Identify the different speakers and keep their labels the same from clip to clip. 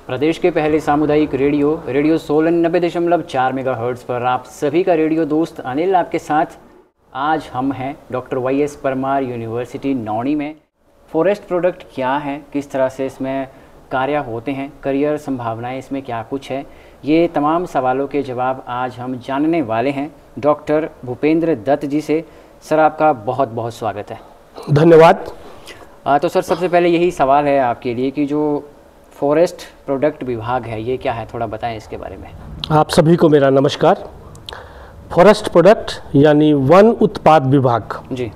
Speaker 1: प्रदेश के पहले सामुदायिक रेडियो सोलन 90.4 मेगाहर्ट्ज़ पर आप सभी का रेडियो दोस्त अनिल आपके साथ। आज हम हैं doctor YS Parmar university Nauni में। फॉरेस्ट प्रोडक्ट क्या है, किस तरह से इसमें कार्य होते हैं, करियर संभावनाएं इसमें क्या कुछ है, ये तमाम सवालों के जवाब आज हम जानने वाले हैं डॉक्टर भूपेंद्र दत्त जी से। सर, आपका बहुत बहुत स्वागत है।
Speaker 2: धन्यवाद।
Speaker 1: तो सर, सबसे पहले यही सवाल है आपके लिए कि जो फॉरेस्ट प्रोडक्ट विभाग है ये क्या है, थोड़ा बताएं इसके बारे में।
Speaker 2: आप सभी को मेरा नमस्कार। फॉरेस्ट प्रोडक्ट यानी वन उत्पाद विभाग
Speaker 1: जी,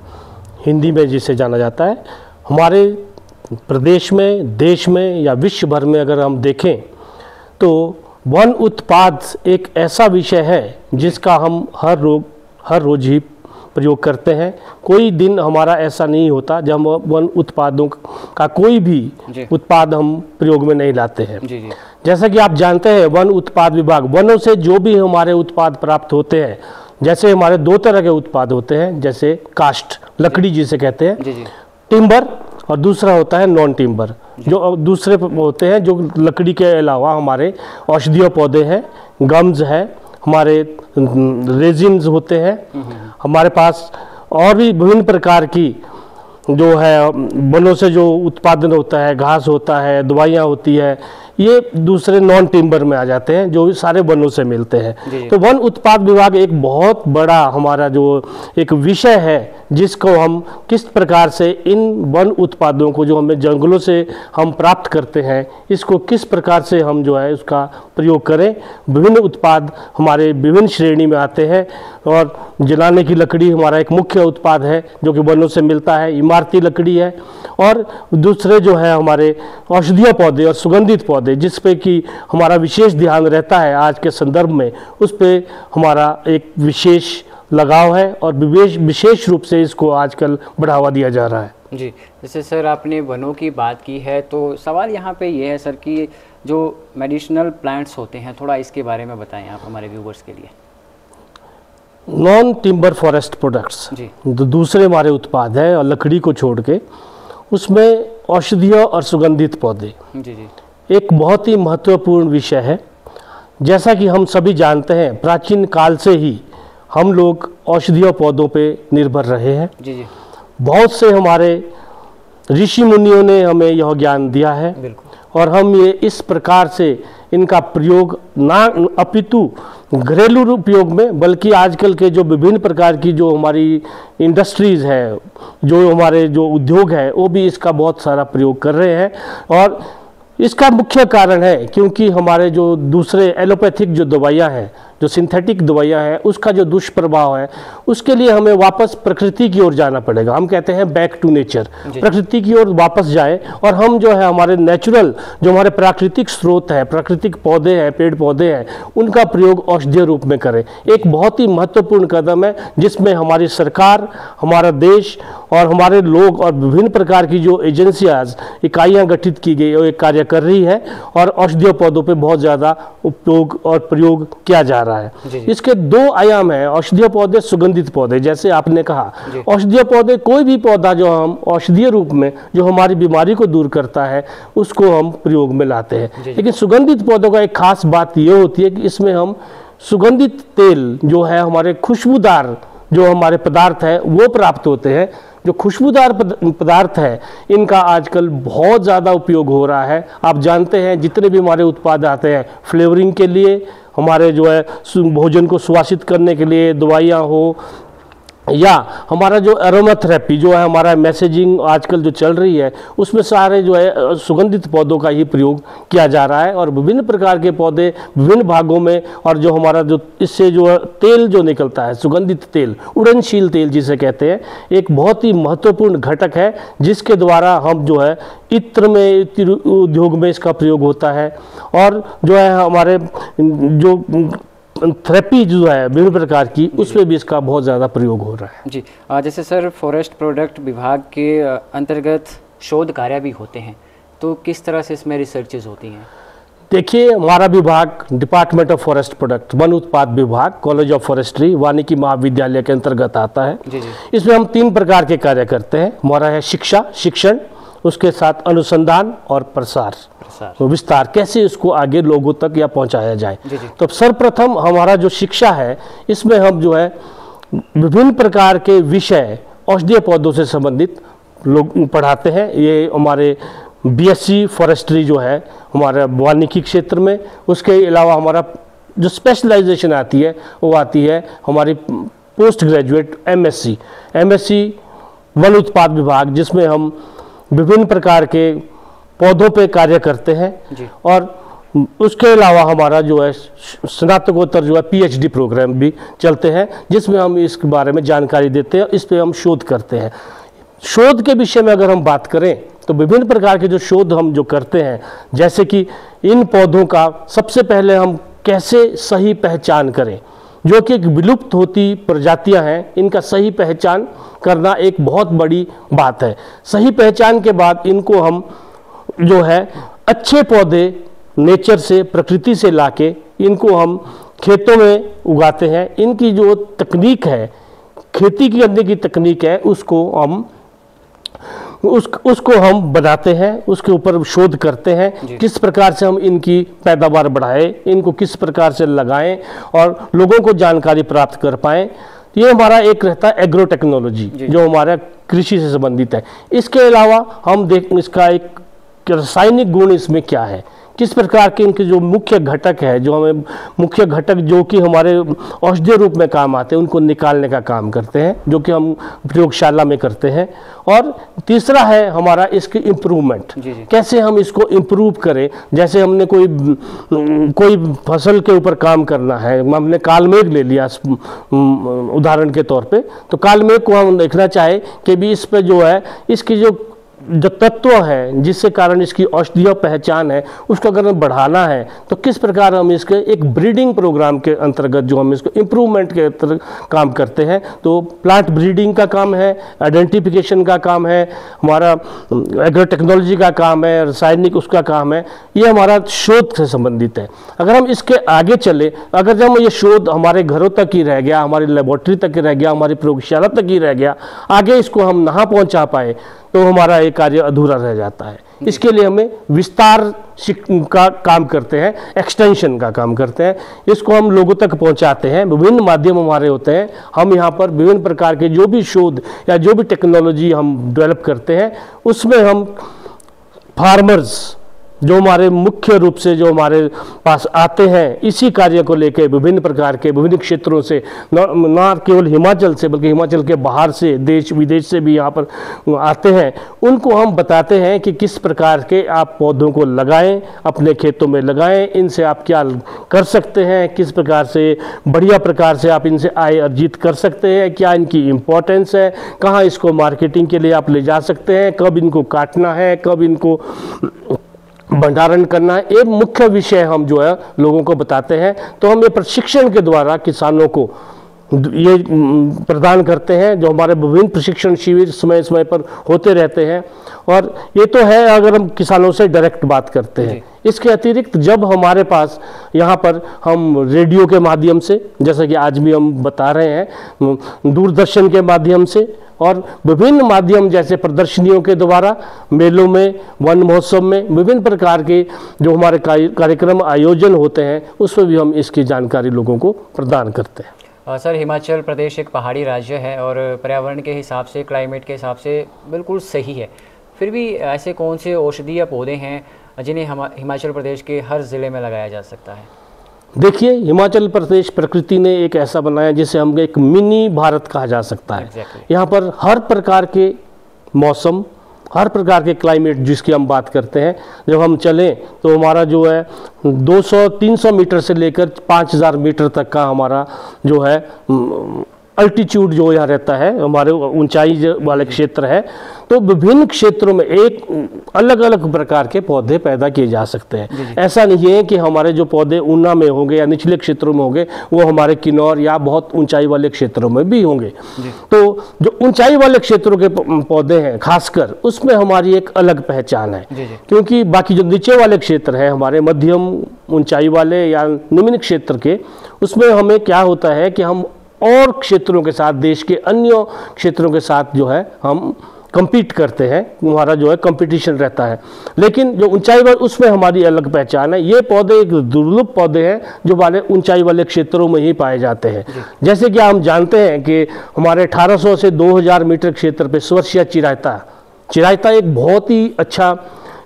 Speaker 2: हिंदी में जिसे जाना जाता है, हमारे प्रदेश में, देश में या विश्व भर में अगर हम देखें तो वन उत्पाद एक ऐसा विषय है जिसका हम हर रोज ही प्रयोग करते हैं। कोई दिन हमारा ऐसा नहीं होता जब हम वन उत्पादों का कोई भी उत्पाद हम प्रयोग में नहीं लाते हैं।
Speaker 1: जी जी।
Speaker 2: जैसा कि आप जानते हैं, वन उत्पाद विभाग वनों से जो भी हमारे उत्पाद प्राप्त होते हैं, जैसे हमारे दो तरह के उत्पाद होते हैं, जैसे कास्ट लकड़ी जिसे कहते हैं,
Speaker 1: जी जी,
Speaker 2: टिम्बर, और दूसरा होता है नॉन टिम्बर। जो दूसरे होते हैं जो लकड़ी के अलावा हमारे औषधीय पौधे हैं, गम्स है, हमारे रेजिन्स होते हैं, हमारे पास और भी विभिन्न प्रकार की जो है वनों से जो उत्पादन होता है, घास होता है, दवाइयाँ होती है, ये दूसरे नॉन टिम्बर में आ जाते हैं जो सारे वनों से मिलते हैं। तो वन उत्पाद विभाग एक बहुत बड़ा हमारा जो एक विषय है जिसको हम किस प्रकार से इन वन उत्पादों को जो हमें जंगलों से हम प्राप्त करते हैं, इसको किस प्रकार से हम जो है उसका प्रयोग करें। विभिन्न उत्पाद हमारे विभिन्न श्रेणी में आते हैं और जलाने की लकड़ी हमारा एक मुख्य उत्पाद है जो कि वनों से मिलता है, इमारती लकड़ी है, और दूसरे जो है हमारे औषधीय पौधे और सुगंधित पौधे जिस पे कि हमारा विशेष ध्यान रहता है आज के संदर्भ में, उस पे हमारा एक विशेष लगाव है और विशेष रूप से इसको आजकल बढ़ावा दिया जा रहा है। जी,
Speaker 1: जैसे सर आपने वनों की बात की है तो सवाल यहाँ पे ये है सर कि जो मेडिसिनल प्लांट्स होते हैं, थोड़ा इसके बारे में बताएं आप हमारे व्यूवर्स के लिए।
Speaker 2: नॉन टिम्बर फॉरेस्ट प्रोडक्ट्स जो दूसरे हमारे उत्पाद हैं और लकड़ी को छोड़ के, उसमें औषधीय और सुगंधित पौधे
Speaker 1: जी जी
Speaker 2: एक बहुत ही महत्वपूर्ण विषय है। जैसा कि हम सभी जानते हैं, प्राचीन काल से ही हम लोग औषधीय पौधों पे निर्भर रहे हैं।
Speaker 1: जी जी।
Speaker 2: बहुत से हमारे ऋषि मुनियों ने हमें यह ज्ञान दिया है और हम ये इस प्रकार से इनका प्रयोग ना अपितु घरेलू उपयोग में, बल्कि आजकल के जो विभिन्न प्रकार की जो हमारी इंडस्ट्रीज़ है, जो हमारे जो उद्योग है, वो भी इसका बहुत सारा प्रयोग कर रहे हैं। और इसका मुख्य कारण है क्योंकि हमारे जो दूसरे एलोपैथिक जो दवाइयाँ हैं, जो सिंथेटिक दवाइयाँ हैं, उसका जो दुष्प्रभाव है, उसके लिए हमें वापस प्रकृति की ओर जाना पड़ेगा। हम कहते हैं बैक टू नेचर, प्रकृति की ओर वापस जाए और हम जो है हमारे नेचुरल जो हमारे प्राकृतिक स्रोत है, प्राकृतिक पौधे हैं, पेड़ पौधे हैं, उनका प्रयोग औषधीय रूप में करें। एक बहुत ही महत्वपूर्ण कदम है जिसमें हमारी सरकार, हमारा देश और हमारे लोग और विभिन्न प्रकार की जो एजेंसियाँ, इकाइयाँ गठित की गई, वो एक कार्य कर रही है और औषधीय पौधों पे बहुत ज़्यादा उपयोग और प्रयोग किया जा रहा है। इसके दो आयाम है, औषधीय पौधे, सुगंधित पौधे। जैसे आपने कहा, औषधीय पौधे कोई भी पौधा जो हम औषधीय रूप में जो हमारी बीमारी को दूर करता है उसको हम प्रयोग में लाते हैं। लेकिन सुगंधित पौधों का एक खास बात ये होती है कि इसमें हम सुगंधित तेल जो है, हमारे खुशबूदार जो हमारे पदार्थ है वो प्राप्त होते हैं। जो खुशबूदार पदार्थ है, इनका आजकल बहुत ज़्यादा उपयोग हो रहा है। आप जानते हैं जितने भी हमारे उत्पाद आते हैं फ्लेवरिंग के लिए, हमारे जो है भोजन को सुवासित करने के लिए, दवाइयाँ हो, या हमारा जो एरोमाथेरेपी जो है, हमारा मैसेजिंग आजकल जो चल रही है, उसमें सारे जो है सुगंधित पौधों का ही प्रयोग किया जा रहा है। और विभिन्न प्रकार के पौधे विभिन्न भागों में, और जो हमारा जो इससे जो तेल जो निकलता है, सुगंधित तेल, उड़नशील तेल जिसे कहते हैं, एक बहुत ही महत्वपूर्ण घटक है जिसके द्वारा हम जो है इत्र में, इत्र उद्योग में इसका प्रयोग होता है। और जो है हमारे जो थेरेपी जो है विभिन्न प्रकार की, उसमें भी इसका बहुत ज़्यादा प्रयोग हो रहा है।
Speaker 1: जी, जैसे सर फॉरेस्ट प्रोडक्ट विभाग के अंतर्गत शोध कार्य भी होते हैं, तो किस तरह से इसमें रिसर्चेज होती हैं?
Speaker 2: देखिए, हमारा विभाग department of forest product, one उत्पाद विभाग, कॉलेज ऑफ फॉरेस्ट्री, वानिकी महाविद्यालय के अंतर्गत आता है।
Speaker 1: जी जी।
Speaker 2: इसमें हम 3 प्रकार के कार्य करते हैं। हमारा है शिक्षण, उसके साथ अनुसंधान और प्रसार विस्तार, कैसे इसको आगे लोगों तक या पहुंचाया जाए। तो सर्वप्रथम हमारा जो शिक्षा है, इसमें हम जो है विभिन्न प्रकार के विषय औषधीय पौधों से संबंधित लोग पढ़ाते हैं। ये हमारे बीएससी फॉरेस्ट्री जो है हमारे वानिकी क्षेत्र में, उसके अलावा हमारा जो स्पेशलाइजेशन आती है वो आती है हमारी पोस्ट ग्रेजुएट एमएससी वन उत्पाद विभाग, जिसमें हम विभिन्न प्रकार के पौधों पे कार्य करते हैं। और उसके अलावा हमारा जो है स्नातकोत्तर जो है पीएचडी प्रोग्राम भी चलते हैं, जिसमें हम इसके बारे में जानकारी देते हैं, इस पे हम शोध करते हैं। शोध के विषय में अगर हम बात करें तो विभिन्न प्रकार के जो शोध हम जो करते हैं, जैसे कि इन पौधों का सबसे पहले हम कैसे सही पहचान करें, जो कि एक विलुप्त होती प्रजातियां हैं, इनका सही पहचान करना एक बहुत बड़ी बात है। सही पहचान के बाद इनको हम जो है अच्छे पौधे नेचर से, प्रकृति से लाके इनको हम खेतों में उगाते हैं। इनकी जो तकनीक है, खेती करने की तकनीक है, उसको हम बनाते हैं, उसके ऊपर शोध करते हैं, किस प्रकार से हम इनकी पैदावार बढ़ाएं, इनको किस प्रकार से लगाएं और लोगों को जानकारी प्राप्त कर पाएं। ये हमारा एक रहता है एग्रो टेक्नोलॉजी, जो हमारा कृषि से संबंधित है। इसके अलावा हम इसका एक रासायनिक गुण इसमें क्या है, किस प्रकार के इनके जो मुख्य घटक है, जो हमें मुख्य घटक जो कि हमारे औषधीय रूप में काम आते हैं, उनको निकालने का काम करते हैं, जो कि हम प्रयोगशाला में करते हैं। और तीसरा है हमारा इसकी इम्प्रूवमेंट, कैसे हम इसको इम्प्रूव करें। जैसे हमने कोई फसल के ऊपर काम करना है, हमने कालमेघ ले लिया उदाहरण के तौर पे, तो कालमेघ को हम देखना चाहे कि भी इस पर जो है इसकी जो तत्व है जिससे कारण इसकी औषधीय पहचान है, उसको अगर हमें बढ़ाना है तो किस प्रकार हम इसके एक ब्रीडिंग प्रोग्राम के अंतर्गत जो हम इसको इम्प्रूवमेंट के अंतर्गत काम करते हैं। तो प्लांट ब्रीडिंग का काम है, आइडेंटिफिकेशन का काम है, हमारा एग्रो टेक्नोलॉजी का काम है, रासायनिक उसका काम है। ये हमारा शोध से संबंधित है। अगर हम इसके आगे चले, अगर जब ये शोध हमारे घरों तक ही रह गया, हमारी लेबोरेटरी तक ही रह गया, हमारी प्रयोगशाला तक ही रह गया, आगे इसको हम ना पहुंचा पाए तो हमारा ये कार्य अधूरा रह जाता है। इसके लिए हमें विस्तार का काम करते हैं, एक्सटेंशन का काम करते हैं, इसको हम लोगों तक पहुंचाते हैं। विभिन्न माध्यम हमारे होते हैं। हम यहाँ पर विभिन्न प्रकार के जो भी शोध या जो भी टेक्नोलॉजी हम डेवलप करते हैं, उसमें हम फार्मर्स जो हमारे मुख्य रूप से जो हमारे पास आते हैं, इसी कार्य को लेकर विभिन्न प्रकार के विभिन्न क्षेत्रों से, न केवल हिमाचल से बल्कि हिमाचल के बाहर से, देश विदेश से भी यहाँ पर आते हैं, उनको हम बताते हैं कि किस प्रकार के आप पौधों को लगाएं, अपने खेतों में लगाएं, इनसे आप क्या कर सकते हैं, किस प्रकार से बढ़िया प्रकार से आप इनसे आय अर्जित कर सकते हैं, क्या इनकी इम्पोर्टेंस है, कहाँ इसको मार्केटिंग के लिए आप ले जा सकते हैं, कब इनको काटना है, कब इनको भंडारण करना है। एक मुख्य विषय हम जो है लोगों को बताते हैं। तो हम ये प्रशिक्षण के द्वारा किसानों को ये प्रदान करते हैं, जो हमारे विभिन्न प्रशिक्षण शिविर समय समय पर होते रहते हैं। और ये तो है अगर हम किसानों से डायरेक्ट बात करते हैं। इसके अतिरिक्त जब हमारे पास यहाँ पर हम रेडियो के माध्यम से, जैसा कि आज भी हम बता रहे हैं, दूरदर्शन के माध्यम से और विभिन्न माध्यम जैसे प्रदर्शनियों के द्वारा, मेलों में, वन महोत्सव में, विभिन्न प्रकार के जो हमारे कार्यक्रम आयोजन होते हैं, उसमें भी हम इसकी जानकारी लोगों को प्रदान करते हैं।
Speaker 1: सर, हिमाचल प्रदेश एक पहाड़ी राज्य है और पर्यावरण के हिसाब से, क्लाइमेट के हिसाब से बिल्कुल सही है। फिर भी ऐसे कौन से औषधीय पौधे हैं जिन्हें हिमाचल प्रदेश के हर ज़िले में लगाया जा सकता है?
Speaker 2: देखिए, हिमाचल प्रदेश प्रकृति ने एक ऐसा बनाया जिसे हम एक मिनी भारत कहा जा सकता है। यहाँ पर हर प्रकार के मौसम, हर प्रकार के क्लाइमेट जिसकी हम बात करते हैं, जब हम चलें तो हमारा जो है 200-300 मीटर से लेकर 5000 मीटर तक का हमारा जो है अल्टीट्यूड जो यहाँ रहता है, हमारे ऊंचाई वाले क्षेत्र है। तो विभिन्न क्षेत्रों में एक अलग अलग प्रकार के पौधे पैदा किए जा सकते हैं। ऐसा नहीं है कि हमारे जो पौधे ऊना में होंगे या निचले क्षेत्रों में होंगे, वो हमारे किन्नौर या बहुत ऊंचाई वाले क्षेत्रों में भी होंगे। तो जो ऊंचाई वाले क्षेत्रों के पौधे हैं खासकर, उसमें हमारी एक अलग पहचान है। क्योंकि बाकी जो नीचे वाले क्षेत्र हैं, हमारे मध्यम ऊंचाई वाले या निम्न क्षेत्र के, उसमें हमें क्या होता है कि हम और क्षेत्रों के साथ, देश के अन्य क्षेत्रों के साथ जो है हम compete करते हैं, हमारा जो है कंपटीशन रहता है। लेकिन जो ऊंचाई वाले उसमें हमारी अलग पहचान है। ये पौधे एक दुर्लभ पौधे हैं जो वाले ऊंचाई वाले क्षेत्रों में ही पाए जाते हैं। जैसे कि हम जानते हैं कि हमारे 1800 से 2000 मीटर क्षेत्र पे स्वर्षीय चिरायता एक बहुत ही अच्छा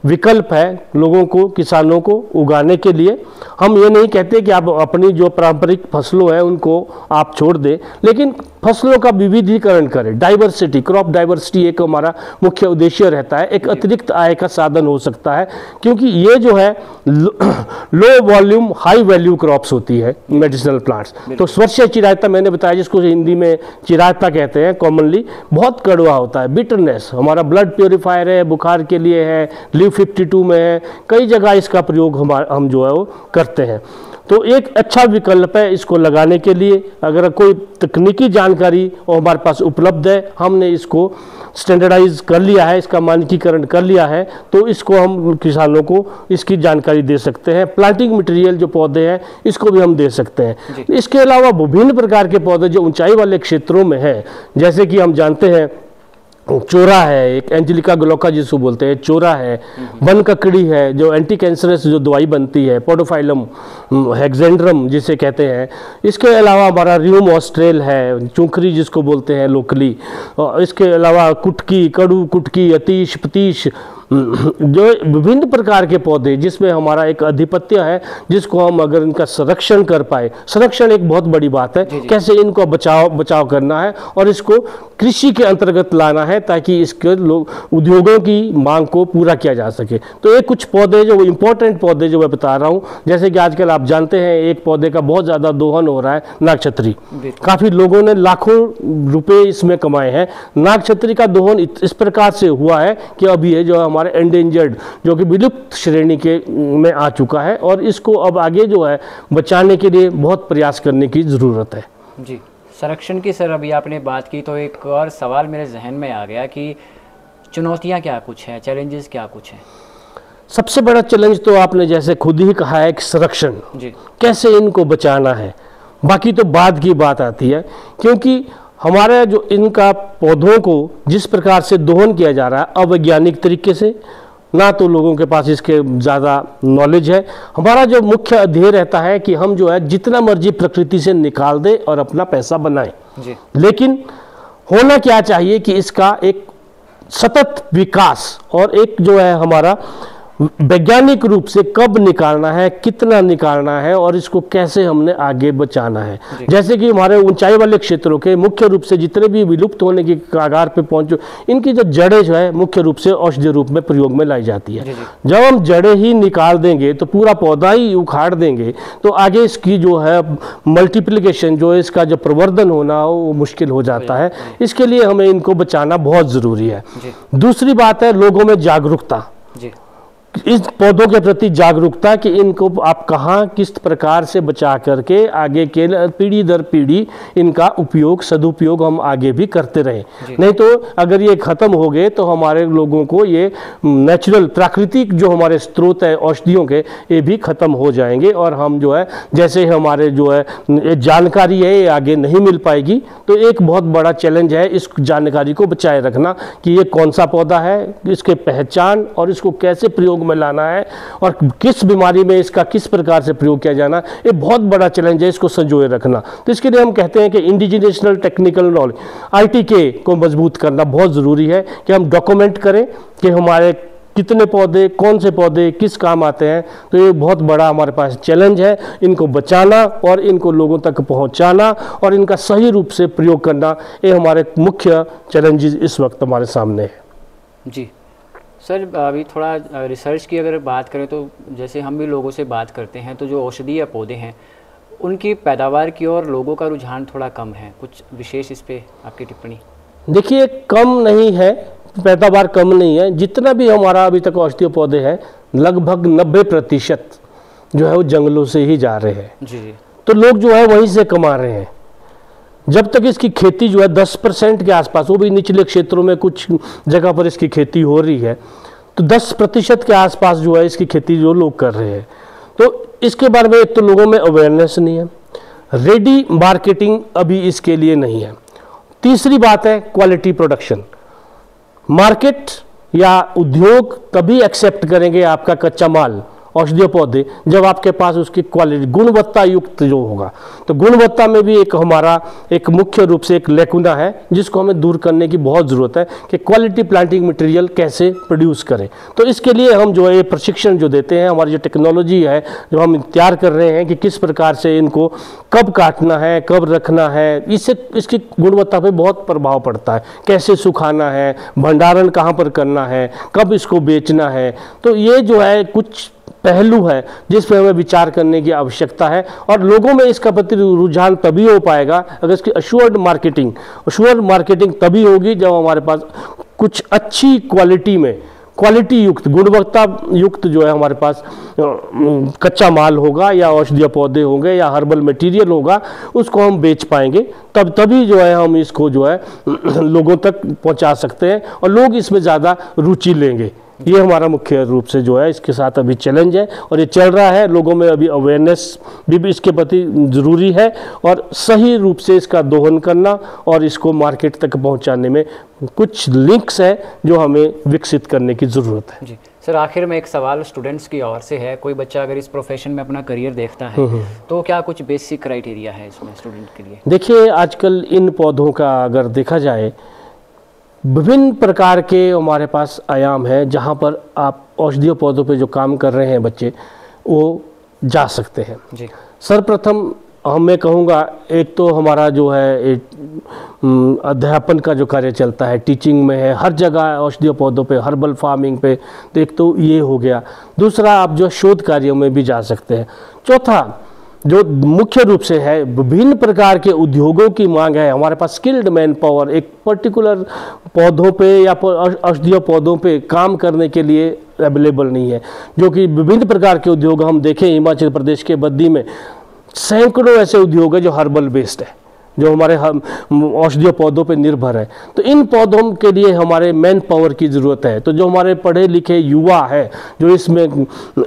Speaker 2: विकल्प है लोगों को, किसानों को उगाने के लिए। हम ये नहीं कहते कि आप अपनी जो पारंपरिक फसलों हैं उनको आप छोड़ दें, लेकिन फसलों का विविधीकरण करें। डाइवर्सिटी, क्रॉप डाइवर्सिटी एक हमारा मुख्य उद्देश्य रहता है। एक अतिरिक्त आय का साधन हो सकता है, क्योंकि ये जो है low volume high value crops होती है मेडिसिनल प्लांट्स। तो स्वर्षीय चिरायता मैंने बताया, जिसको हिंदी में चिरायता कहते हैं कॉमनली, बहुत कड़वा होता है। बिटरनेस हमारा ब्लड प्योरीफायर है, बुखार के लिए है, लिव 52 में है, कई जगह इसका प्रयोग हम जो है वो करते हैं। तो एक अच्छा विकल्प है इसको लगाने के लिए। अगर कोई तकनीकी जानकारी और हमारे पास उपलब्ध है, हमने इसको स्टैंडर्डाइज कर लिया है, इसका मानकीकरण कर लिया है, तो इसको हम किसानों को इसकी जानकारी दे सकते हैं। प्लांटिंग मटेरियल जो पौधे हैं इसको भी हम दे सकते हैं। इसके अलावा विभिन्न प्रकार के पौधे जो ऊंचाई वाले क्षेत्रों में हैं, जैसे कि हम जानते हैं चोरा है, एक एंजेलिका ग्लोका जिसको बोलते हैं, चोरा है, वन ककड़ी है जो एंटी कैंसरस जो दवाई बनती है, पोडोफाइलम हेक्सेंड्रम जिसे कहते हैं। इसके अलावा हमारा र्यूम ऑस्ट्रेल है, चूंखरी जिसको बोलते हैं लोकली। और इसके अलावा कुटकी, कड़ू कुटकी, अतीश, पतीश, जो विभिन्न प्रकार के पौधे जिसमें हमारा एक अधिपत्य है, जिसको हम अगर इनका संरक्षण कर पाए, संरक्षण एक बहुत बड़ी बात है, कैसे इनको बचाव करना है और इसको कृषि के अंतर्गत लाना है ताकि इसके लोग उद्योगों की मांग को पूरा किया जा सके। तो ये कुछ पौधे जो इम्पोर्टेंट पौधे जो मैं बता रहा हूँ, जैसे कि आजकल आप जानते हैं एक पौधे का बहुत ज़्यादा दोहन हो रहा है, नागछत्री। काफ़ी लोगों ने लाखों रुपए इसमें कमाए हैं। नागछत्री का दोहन इस प्रकार से हुआ है कि अभी ये जो हमारे एंडेंजर्ड, जो कि विलुप्त श्रेणी के में आ चुका है, और इसको अब आगे जो है बचाने के लिए बहुत प्रयास करने की ज़रूरत है।
Speaker 1: जी, संरक्षण की सर अभी आपने बात की तो एक और सवाल मेरे जहन में आ गया कि चुनौतियां क्या कुछ हैं, चैलेंजेस क्या कुछ हैं?
Speaker 2: सबसे बड़ा चैलेंज तो आपने जैसे खुद ही कहा है कि संरक्षण, कैसे इनको बचाना है। बाकी तो बाद की बात आती है, क्योंकि हमारे जो इनका पौधों को जिस प्रकार से दोहन किया जा रहा है अवैज्ञानिक तरीके से, ना तो लोगों के पास इसके ज़्यादा नॉलेज है। हमारा जो मुख्य ध्येय रहता है कि हम जो है जितना मर्जी प्रकृति से निकाल दें और अपना पैसा बनाएं, लेकिन होना क्या चाहिए कि इसका एक सतत विकास और एक जो है हमारा वैज्ञानिक रूप से कब निकालना है, कितना निकालना है और इसको कैसे हमने आगे बचाना है। जैसे कि हमारे ऊंचाई वाले क्षेत्रों के मुख्य रूप से जितने भी विलुप्त होने की कगार पे पहुंचे, इनकी जो जड़ें जो है मुख्य रूप से औषधीय रूप में प्रयोग में लाई जाती है। जब हम जड़ें ही निकाल देंगे तो पूरा पौधा ही उखाड़ देंगे, तो आगे इसकी जो है मल्टीप्लिकेशन, जो इसका जो प्रवर्धन होना वो मुश्किल हो जाता है। इसके लिए हमें इनको बचाना बहुत ज़रूरी है। दूसरी बात है लोगों में जागरूकता, इस पौधों के प्रति जागरूकता कि इनको आप कहाँ किस प्रकार से बचा करके आगे के पीढ़ी दर पीढ़ी इनका उपयोग सदुपयोग हम आगे भी करते रहें। नहीं तो अगर ये ख़त्म हो गए तो हमारे लोगों को ये नेचुरल प्राकृतिक जो हमारे स्रोत है औषधियों के, ये भी ख़त्म हो जाएंगे और हम जो है जैसे हमारे जो है जानकारी है ये आगे नहीं मिल पाएगी। तो एक बहुत बड़ा चैलेंज है इस जानकारी को बचाए रखना कि ये कौन सा पौधा है, इसके पहचान और इसको कैसे प्रयोग में लाना है और किस बीमारी में इसका किस प्रकार से प्रयोग किया जाना, ये बहुत बड़ा चैलेंज है इसको संजोए रखना। तो इसके लिए हम कहते हैं कि इंडिजिनेशनल टेक्निकल नॉलेज ITK को मजबूत करना बहुत ज़रूरी है कि हम डॉक्यूमेंट करें कि हमारे कितने पौधे, कौन से पौधे किस काम आते हैं। तो ये बहुत बड़ा हमारे पास चैलेंज है, इनको बचाना और इनको लोगों तक पहुंचाना और इनका सही रूप से प्रयोग करना, ये हमारे मुख्य चैलेंजेस इस वक्त हमारे सामने है।
Speaker 1: जी सर, अभी थोड़ा रिसर्च की अगर बात करें तो जैसे हम भी लोगों से बात करते हैं तो जो औषधीय पौधे हैं उनकी पैदावार की ओर लोगों का रुझान थोड़ा कम है। कुछ विशेष इस पे आपकी टिप्पणी?
Speaker 2: देखिए, कम नहीं है, पैदावार कम नहीं है। जितना भी हमारा अभी तक औषधीय पौधे हैं लगभग 90% जो है वो जंगलों से ही जा रहे हैं। जी। तो लोग जो है वहीं से कमा रहे हैं। जब तक इसकी खेती जो है 10% के आसपास, वो भी निचले क्षेत्रों में कुछ जगह पर इसकी खेती हो रही है, तो 10% के आसपास जो है इसकी खेती जो लोग कर रहे हैं। तो इसके बारे में एक तो लोगों में अवेयरनेस नहीं है, रेडी मार्केटिंग अभी इसके लिए नहीं है। तीसरी बात है क्वालिटी प्रोडक्शन। मार्केट या उद्योग तभी एक्सेप्ट करेंगे आपका कच्चा माल, औषधीय पौधे, जब आपके पास उसकी क्वालिटी गुणवत्ता युक्त जो होगा। तो गुणवत्ता में भी एक हमारा एक मुख्य रूप से एक लेकुना है जिसको हमें दूर करने की बहुत ज़रूरत है कि क्वालिटी प्लांटिंग मटेरियल कैसे प्रोड्यूस करें। तो इसके लिए हम जो है प्रशिक्षण जो देते हैं, हमारी जो टेक्नोलॉजी है जो हम तैयार कर रहे हैं कि किस प्रकार से इनको कब काटना है, कब रखना है, इससे इसकी गुणवत्ता पे बहुत प्रभाव पड़ता है। कैसे सुखाना है, भंडारण कहाँ पर करना है, कब इसको बेचना है। तो ये जो है कुछ पहलू है जिस पर हमें विचार करने की आवश्यकता है और लोगों में इसका प्रति रुझान तभी हो पाएगा अगर इसकी अश्योर्ड मार्केटिंग तभी होगी जब हमारे पास कुछ अच्छी क्वालिटी में, क्वालिटी युक्त, गुणवत्ता युक्त जो है हमारे पास कच्चा माल होगा या औषधीय पौधे होंगे या हर्बल मटेरियल होगा, उसको हम बेच पाएंगे। तभी जो है हम इसको जो है लोगों तक पहुंचा सकते हैं और लोग इसमें ज़्यादा रुचि लेंगे। ये हमारा मुख्य रूप से जो है इसके साथ अभी चैलेंज है और ये चल रहा है। लोगों में अभी अवेयरनेस भी इसके प्रति ज़रूरी है और सही रूप से इसका दोहन करना और इसको मार्केट तक पहुंचाने में कुछ लिंक्स है जो हमें विकसित करने की ज़रूरत है।
Speaker 1: जी सर, आखिर में एक सवाल स्टूडेंट्स की ओर से है। कोई बच्चा अगर इस प्रोफेशन में अपना करियर देखता है तो क्या कुछ बेसिक क्राइटेरिया है इसमें स्टूडेंट के लिए?
Speaker 2: देखिए, आजकल इन पौधों का अगर देखा जाए विभिन्न प्रकार के हमारे पास आयाम है जहाँ पर आप औषधीय पौधों पे जो काम कर रहे हैं बच्चे वो जा सकते हैं।
Speaker 1: जी।
Speaker 2: सर्वप्रथम मैं कहूँगा एक तो हमारा जो है अध्यापन का जो कार्य चलता है, टीचिंग में है, हर जगह औषधीय पौधों पे, हर्बल फार्मिंग पे, तो एक तो ये हो गया। दूसरा, आप जो शोध कार्यों में भी जा सकते हैं। चौथा, जो मुख्य रूप से है विभिन्न प्रकार के उद्योगों की मांग है। हमारे पास स्किल्ड मैन पावर एक पर्टिकुलर पौधों पे या औषधीय पौधों पे काम करने के लिए अवेलेबल नहीं है, जो कि विभिन्न प्रकार के उद्योग हम देखें हिमाचल प्रदेश के बद्दी में सैकड़ों ऐसे उद्योग है जो हर्बल बेस्ड है, जो हमारे औषधीय पौधों पे निर्भर है। तो इन पौधों के लिए हमारे मैन पावर की ज़रूरत है। तो जो हमारे पढ़े लिखे युवा है जो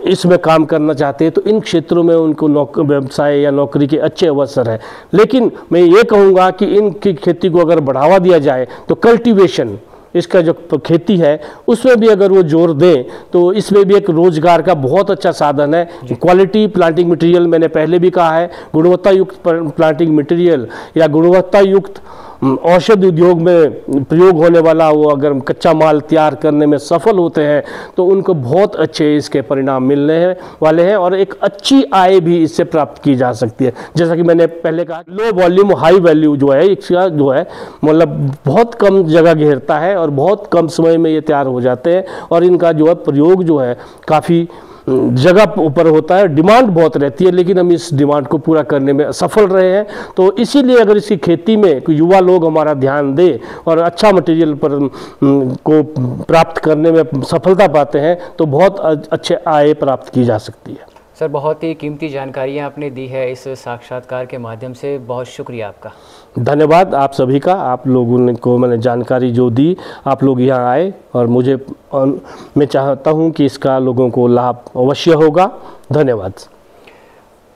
Speaker 2: इसमें काम करना चाहते हैं तो इन क्षेत्रों में उनको व्यवसाय या नौकरी के अच्छे अवसर है। लेकिन मैं ये कहूँगा कि इनकी खेती को अगर बढ़ावा दिया जाए तो कल्टीवेशन, इसका जो खेती है उसमें भी अगर वो जोर दें तो इसमें भी एक रोजगार का बहुत अच्छा साधन है। क्वालिटी प्लांटिंग मटेरियल, मैंने पहले भी कहा है, गुणवत्ता युक्त प्लांटिंग मटेरियल या गुणवत्ता युक्त औषध उद्योग में प्रयोग होने वाला वो अगर कच्चा माल तैयार करने में सफल होते हैं तो उनको बहुत अच्छे इसके परिणाम मिलने वाले हैं और एक अच्छी आय भी इससे प्राप्त की जा सकती है। जैसा कि मैंने पहले कहा, लो वॉल्यूम हाई वैल्यू जो है इसका जो है मतलब बहुत कम जगह घेरता है और बहुत कम समय में ये तैयार हो जाते हैं और इनका जो है प्रयोग जो है काफ़ी जगह ऊपर होता है। डिमांड बहुत रहती है लेकिन हम इस डिमांड को पूरा करने में सफल रहे हैं। तो इसीलिए अगर इसकी खेती में युवा लोग हमारा ध्यान दे और अच्छा मटेरियल पर को प्राप्त करने में सफलता पाते हैं तो बहुत अच्छे आय प्राप्त की जा सकती है।
Speaker 1: सर, बहुत ही कीमती जानकारियाँ आपने दी है इस साक्षात्कार के माध्यम से, बहुत शुक्रिया आपका।
Speaker 2: धन्यवाद आप सभी का। आप लोगों को मैंने जानकारी जो दी, आप लोग यहाँ आए और मैं चाहता हूँ कि इसका लोगों को लाभ अवश्य होगा। धन्यवाद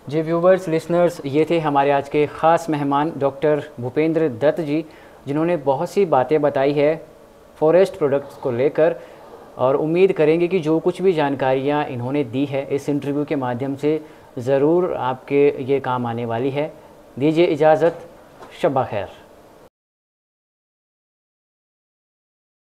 Speaker 1: जी। व्यूवर्स, लिसनर्स, ये थे हमारे आज के ख़ास मेहमान डॉक्टर भूपेंद्र दत्त जी, जिन्होंने बहुत सी बातें बताई है फॉरेस्ट प्रोडक्ट्स को लेकर और उम्मीद करेंगे कि जो कुछ भी जानकारियाँ इन्होंने दी है इस इंटरव्यू के माध्यम से ज़रूर आपके ये काम आने वाली है। दीजिए इजाज़त, शब्बा खैर।